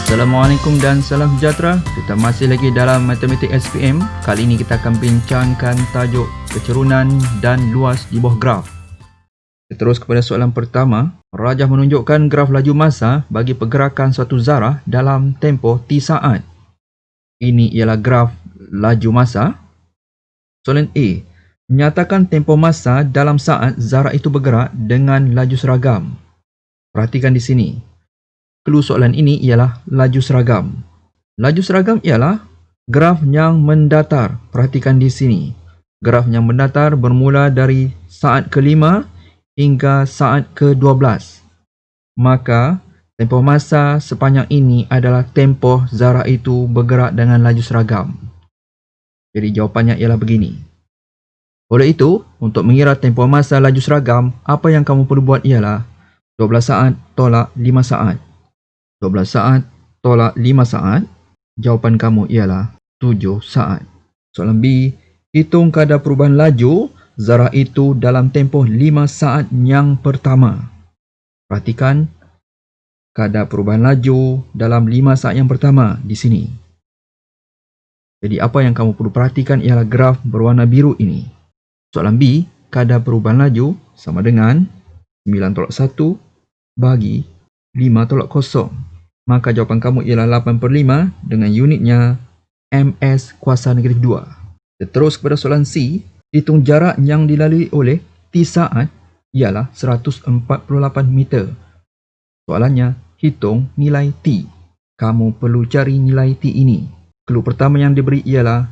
Assalamualaikum dan salam sejahtera. Kita masih lagi dalam Matematik SPM. Kali ini kita akan bincangkan tajuk kecerunan dan luas di bawah graf. Kita terus kepada soalan pertama. Rajah menunjukkan graf laju masa bagi pergerakan suatu zarah dalam tempoh T saat. Ini ialah graf laju masa. Soalan A. Nyatakan tempoh masa dalam saat zarah itu bergerak dengan laju seragam. Perhatikan di sini. Clue soalan ini ialah laju seragam. Laju seragam ialah graf yang mendatar. Perhatikan di sini. Graf yang mendatar bermula dari saat ke-5 hingga saat ke-12. Maka tempoh masa sepanjang ini adalah tempoh zarah itu bergerak dengan laju seragam. Jadi jawapannya ialah begini. Oleh itu, untuk mengira tempoh masa laju seragam, apa yang kamu perlu buat ialah 12 saat tolak 5 saat. 12 saat tolak 5 saat, jawapan kamu ialah 7 saat. Soalan B, hitung kadar perubahan laju zarah itu dalam tempoh 5 saat yang pertama. Perhatikan kadar perubahan laju dalam 5 saat yang pertama di sini. Jadi apa yang kamu perlu perhatikan ialah graf berwarna biru ini. Soalan B, kadar perubahan laju sama dengan 9 tolak 1 bagi 5 tolak 0. Maka jawapan kamu ialah 8/5 dengan unitnya ms kuasa negatif 2. Kita terus kepada soalan C. Hitung jarak yang dilalui oleh T saat ialah 148 meter. Soalannya, hitung nilai T. Kamu perlu cari nilai T ini. Clue pertama yang diberi ialah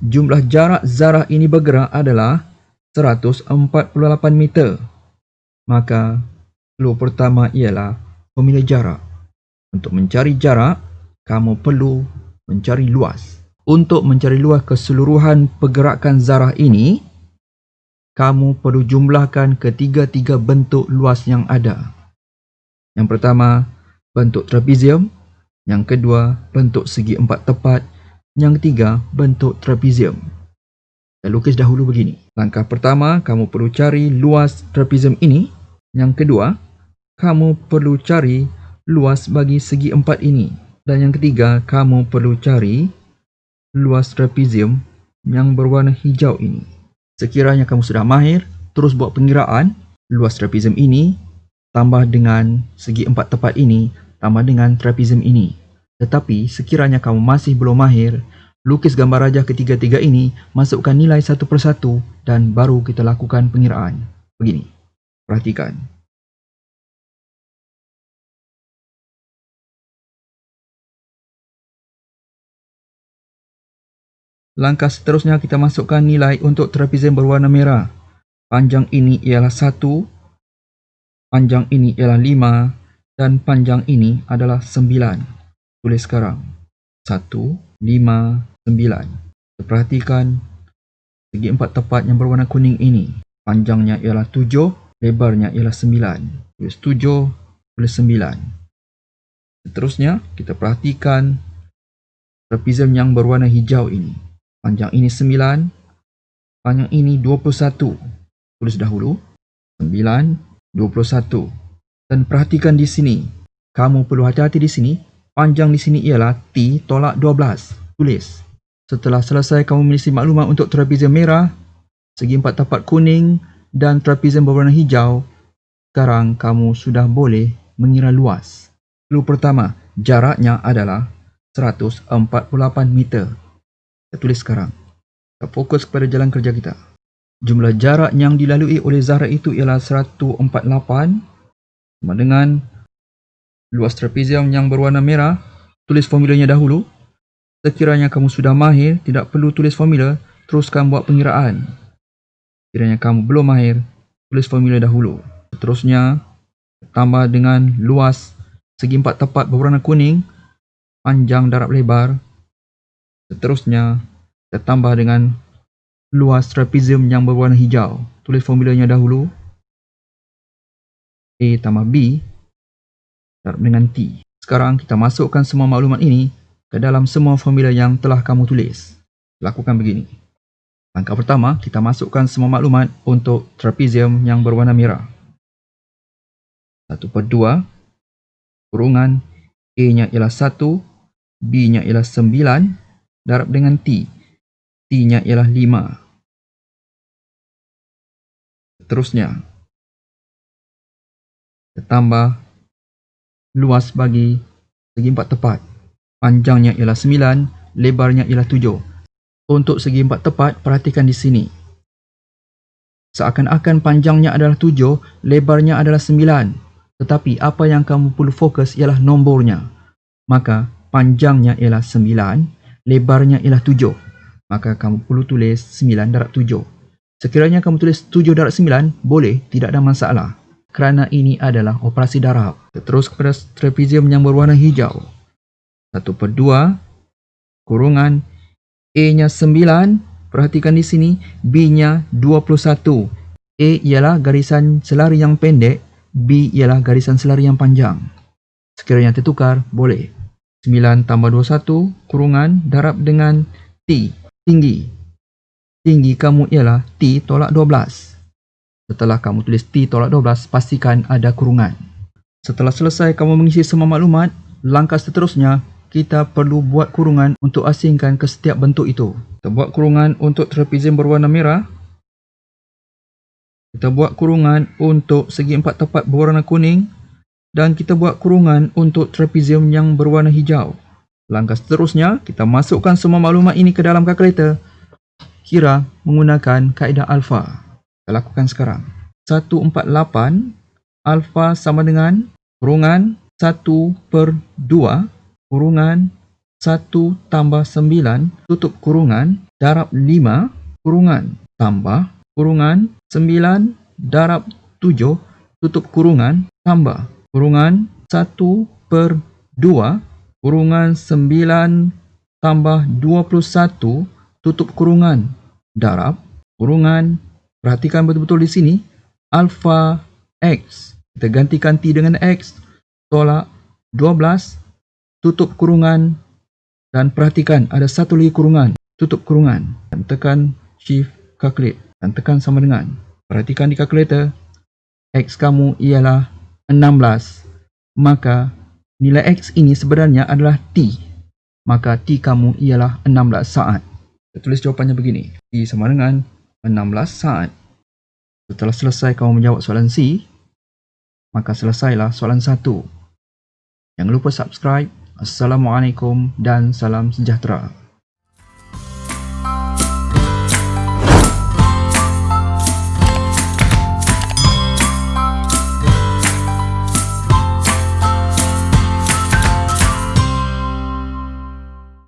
jumlah jarak zarah ini bergerak adalah 148 meter. Maka clue pertama ialah formula jarak. Untuk mencari jarak, kamu perlu mencari luas. Untuk mencari luas keseluruhan pergerakan zarah ini, kamu perlu jumlahkan ketiga-tiga bentuk luas yang ada. Yang pertama, bentuk trapezium. Yang kedua, bentuk segi empat tepat. Yang ketiga, bentuk trapezium. Saya lukis dahulu begini. Langkah pertama, kamu perlu cari luas trapezium ini. Yang kedua, kamu perlu cari luas bagi segi empat ini. Dan yang ketiga, kamu perlu cari luas trapezium yang berwarna hijau ini. Sekiranya kamu sudah mahir, terus buat pengiraan. Luas trapezium ini tambah dengan segi empat tepat ini, tambah dengan trapezium ini. Tetapi sekiranya kamu masih belum mahir, lukis gambar rajah ketiga-tiga ini, masukkan nilai satu persatu dan baru kita lakukan pengiraan. Begini, perhatikan. Langkah seterusnya kita masukkan nilai untuk trapezium berwarna merah. Panjang ini ialah 1, panjang ini ialah 5 dan panjang ini adalah 9. Tulis sekarang. 1, 5, 9. Perhatikan segi empat tepat yang berwarna kuning ini. Panjangnya ialah 7, lebarnya ialah 9. Tulis 7, tulis 9. Seterusnya kita perhatikan trapezium yang berwarna hijau ini. Panjang ini 9, panjang ini 21. Tulis dahulu 9, 21. Dan perhatikan di sini. Kamu perlu hati-hati di sini. Panjang di sini ialah T tolak 12. Tulis. Setelah selesai kamu mengisi maklumat untuk trapezium merah, segi empat tepat kuning dan trapezium berwarna hijau, sekarang kamu sudah boleh mengira luas. Clue pertama, jaraknya adalah 148 meter. Kita tulis sekarang. Kita fokus kepada jalan kerja kita. Jumlah jarak yang dilalui oleh zarah itu ialah 148 sama dengan luas trapezium yang berwarna merah. Tulis formulanya dahulu. Sekiranya kamu sudah mahir, tidak perlu tulis formula, teruskan buat pengiraan. Sekiranya kamu belum mahir, tulis formula dahulu. Seterusnya, tambah dengan luas segi empat tepat berwarna kuning, panjang darab lebar. Seterusnya, kita tambah dengan luas trapezium yang berwarna hijau. Tulis formulanya dahulu. A tambah B darab dengan T. Sekarang kita masukkan semua maklumat ini ke dalam semua formula yang telah kamu tulis. Lakukan begini. Langkah pertama, kita masukkan semua maklumat untuk trapezium yang berwarna merah. 1/2 kurungan A-nya ialah 1, B-nya ialah 9, darab dengan T. T-nya ialah 5. Seterusnya, kita tambah luas bagi segi empat tepat. Panjangnya ialah 9, lebarnya ialah 7. Untuk segi empat tepat, perhatikan di sini. Seakan-akan panjangnya adalah 7, lebarnya adalah 9. Tetapi apa yang kamu perlu fokus ialah nombornya. Maka panjangnya ialah 9, lebarnya ialah 7. Maka kamu perlu tulis 9 darab 7. Sekiranya kamu tulis 7 darab 9, boleh, tidak ada masalah. Kerana ini adalah operasi darab. Terus kepada trapezium yang berwarna hijau. 1/2 kurungan A-nya 9, perhatikan di sini, B-nya 21. A ialah garisan selari yang pendek, B ialah garisan selari yang panjang. Sekiranya tertukar, boleh. 9 tambah 21 kurungan darab dengan T. Tinggi kamu ialah T tolak 12. Setelah kamu tulis T tolak 12, pastikan ada kurungan. Setelah selesai kamu mengisi semua maklumat, langkah seterusnya, kita perlu buat kurungan untuk asingkan ke setiap bentuk itu. Kita buat kurungan untuk trapezium berwarna merah. Kita buat kurungan untuk segi empat tepat berwarna kuning. Dan kita buat kurungan untuk trapezium yang berwarna hijau. Langkah seterusnya, kita masukkan semua maklumat ini ke dalam kalkulator. Kira menggunakan kaedah alfa. Kita lakukan sekarang. 148 alfa sama dengan kurungan 1/2 kurungan 1 tambah 9 tutup kurungan darab 5 kurungan tambah kurungan 9 darab 7 tutup kurungan tambah kurungan 1/2 kurungan 9 tambah 21 tutup kurungan darab kurungan. Perhatikan betul-betul di sini. Alfa X. Kita gantikan T dengan X. Tolak 12. Tutup kurungan. Dan perhatikan ada satu lagi kurungan. Tutup kurungan. Dan tekan Shift Calculate. Dan tekan sama dengan. Perhatikan di kalkulator. X kamu ialah 16. Maka nilai X ini sebenarnya adalah T. Maka T kamu ialah 16 saat. Kita tulis jawapannya begini. T sama dengan 16 saat. Setelah selesai kamu menjawab soalan C, maka selesailah soalan 1. Jangan lupa subscribe. Assalamualaikum dan salam sejahtera.